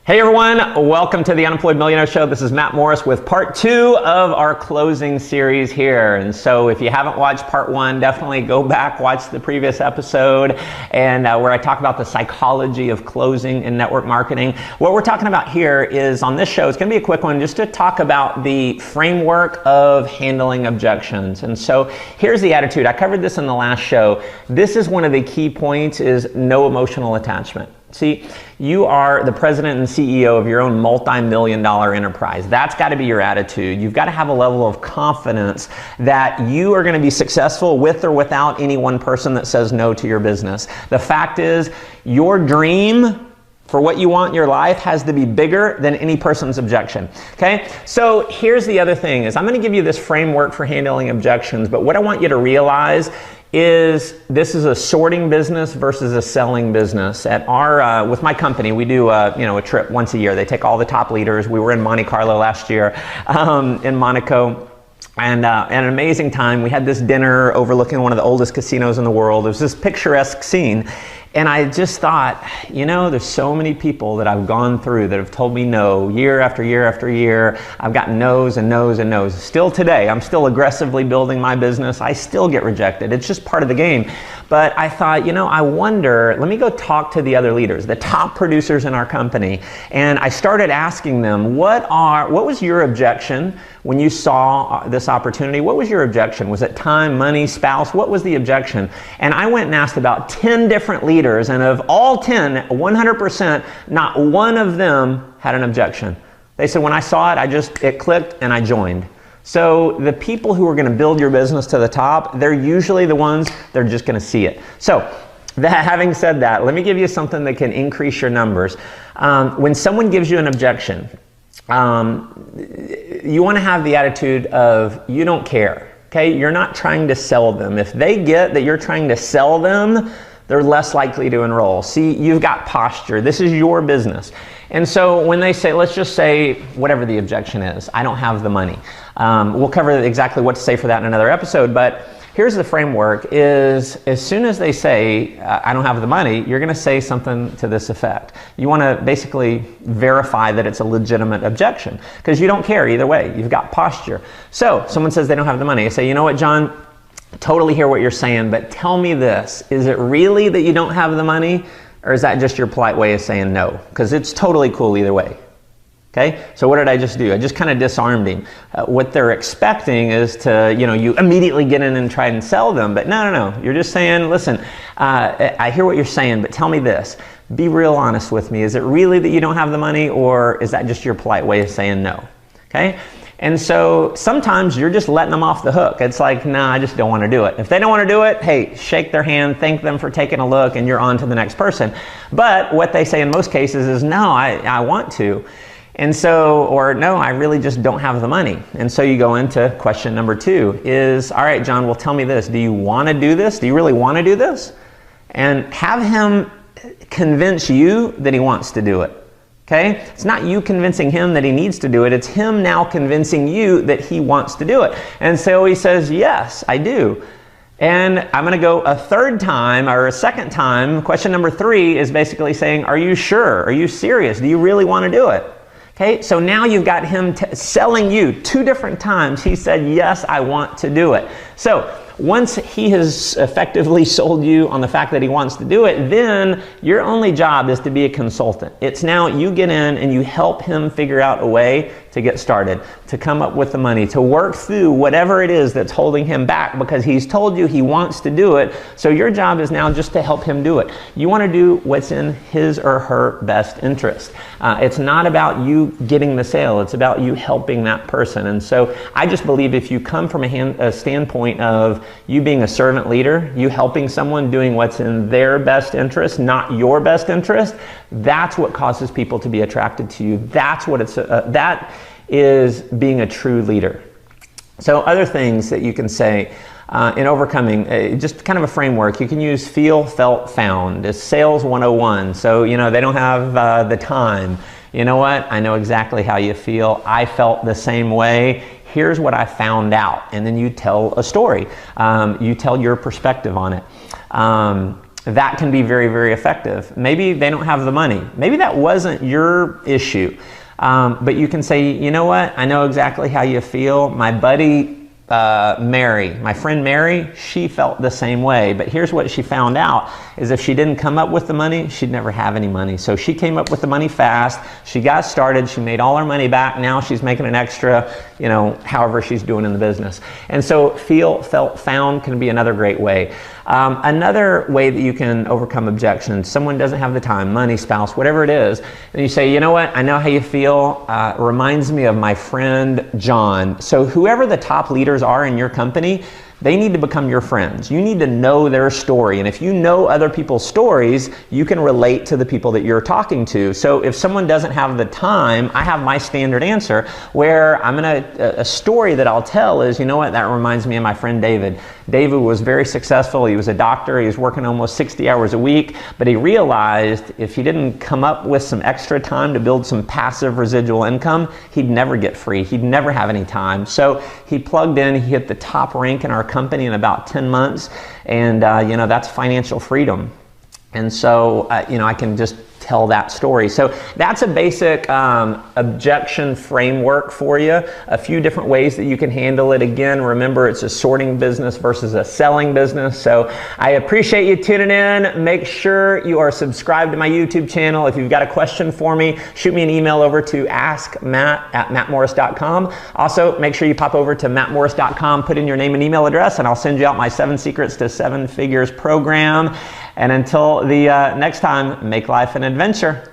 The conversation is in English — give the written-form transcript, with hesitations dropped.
Hey everyone, welcome to the Unemployed Millionaire Show. This is Mэтт Morris with part 2 of our closing series here. And so if you haven't watched part 1, definitely go back, watch the previous episode and where I talk about the psychology of closing in network marketing. What we're talking about here is on this show, it's going to be a quick one just to talk about the framework of handling objections. And so here's the attitude. I covered this in the last show. This is one of the key points is no emotional attachment. See, you are the president and CEO of your own multi-million-dollar enterprise. That's got to be your attitude. You've got to have a level of confidence that you are going to be successful with or without any one person that says no to your business. The fact is, your dream for what you want in your life has to be bigger than any person's objection. Okay? So here's the other thing is I'm going to give you this framework for handling objections, but what I want you to realize is this is a sorting business versus a selling business. At our with my company, we do a trip once a year. They take all the top leaders. We were in Monte Carlo last year, in Monaco. And an amazing time. We had this dinner overlooking one of the oldest casinos in the world. It was this picturesque scene. And I just thought, there's so many people that I've gone through that have told me no year after year after year. I've gotten no's and no's and no's. Still today, I'm still aggressively building my business. I still get rejected. It's just part of the game. But I thought, I wonder, let me go talk to the other leaders, the top producers in our company. And I started asking them, what was your objection when you saw this opportunity? What was your objection? Was it time, money, spouse? What was the objection? And I went and asked about 10 different leaders, and of all 10, 100%, not one of them had an objection. They said, when I saw it, it clicked and I joined. So the people who are going to build your business to the top, they're usually the ones that are just going to see it. So having said that, let me give you something that can increase your numbers. When someone gives you an objection, you want to have the attitude of you don't care. Okay? You're not trying to sell them. If they get that you're trying to sell them, they're less likely to enroll. See, you've got posture. This is your business. And so when they say, let's just say whatever the objection is, I don't have the money. We'll cover exactly what to say for that in another episode, but here's the framework is as soon as they say, I don't have the money, you're going to say something to this effect. You want to basically verify that it's a legitimate objection because you don't care either way. You've got posture. So someone says they don't have the money. I say, you know what, John? Totally hear what you're saying, but tell me this. Is it really that you don't have the money, or is that just your polite way of saying no? Because it's totally cool either way. Okay? So what did I just do? I just kind of disarmed him. What they're expecting is to, you immediately get in and try and sell them, but no. You're just saying, listen, I hear what you're saying, but tell me this. Be real honest with me. Is it really that you don't have the money, or is that just your polite way of saying no? Okay? And so sometimes you're just letting them off the hook. It's like, nah, I just don't want to do it. If they don't want to do it, hey, shake their hand, thank them for taking a look, and you're on to the next person. But what they say in most cases is, no, I want to. And so, or no, I really just don't have the money. And so you go into question number 2 is, all right, John, well, tell me this. Do you want to do this? Do you really want to do this? And have him convince you that he wants to do it. Okay? It's not you convincing him that he needs to do it. It's him now convincing you that he wants to do it. And so he says, yes, I do. And I'm going to go a third time or a second time. Question number 3 is basically saying, are you sure? Are you serious? Do you really want to do it? Okay? So now you've got him selling you 2 different times. He said, yes, I want to do it. So once he has effectively sold you on the fact that he wants to do it, then your only job is to be a consultant. It's now you get in and you help him figure out a way to get started, to come up with the money, to work through whatever it is that's holding him back because he's told you he wants to do it. So your job is now just to help him do it. You want to do what's in his or her best interest. It's not about you getting the sale. It's about you helping that person. And so I just believe if you come from a standpoint of you being a servant leader, you helping someone doing what's in their best interest, not your best interest, that's what causes people to be attracted to you. That's what that is being a true leader. So other things that you can say in overcoming, just kind of a framework, you can use feel, felt, found. It's sales 101. So, they don't have the time. You know what? I know exactly how you feel. I felt the same way. Here's what I found out. And then you tell a story. You tell your perspective on it. that can be very, very effective. Maybe they don't have the money. Maybe that wasn't your issue. But you can say, you know what? I know exactly how you feel. My buddy Mary, my friend Mary, she felt the same way. But here's what she found out, is if she didn't come up with the money, she'd never have any money. So she came up with the money fast. She got started. She made all her money back. Now she's making an extra, you know, however she's doing in the business. And so feel, felt, found can be another great way. Another way that you can overcome objections, someone doesn't have the time, money, spouse, whatever it is, and you say, you know what, I know how you feel. It reminds me of my friend John. So whoever the top leaders are in your company, they need to become your friends. You need to know their story. And if you know other people's stories, you can relate to the people that you're talking to. So if someone doesn't have the time, I have my standard answer where a story that I'll tell is, you know what, that reminds me of my friend David. David was very successful. He was a doctor. He was working almost 60 hours a week, but he realized if he didn't come up with some extra time to build some passive residual income, he'd never get free. He'd never have any time. So he plugged in, he hit the top rank in our company in about 10 months, and you know, that's financial freedom. And so you know, I can just tell that story. So that's a basic objection framework for you. A few different ways that you can handle it. Again, remember, it's a sorting business versus a selling business. So I appreciate you tuning in. Make sure you are subscribed to my YouTube channel. If you've got a question for me, shoot me an email over to askmatt@mattmorris.com. Also, make sure you pop over to mattmorris.com, put in your name and email address, and I'll send you out my 7 Secrets to 7 Figures program. And until the next time, make life an adventure.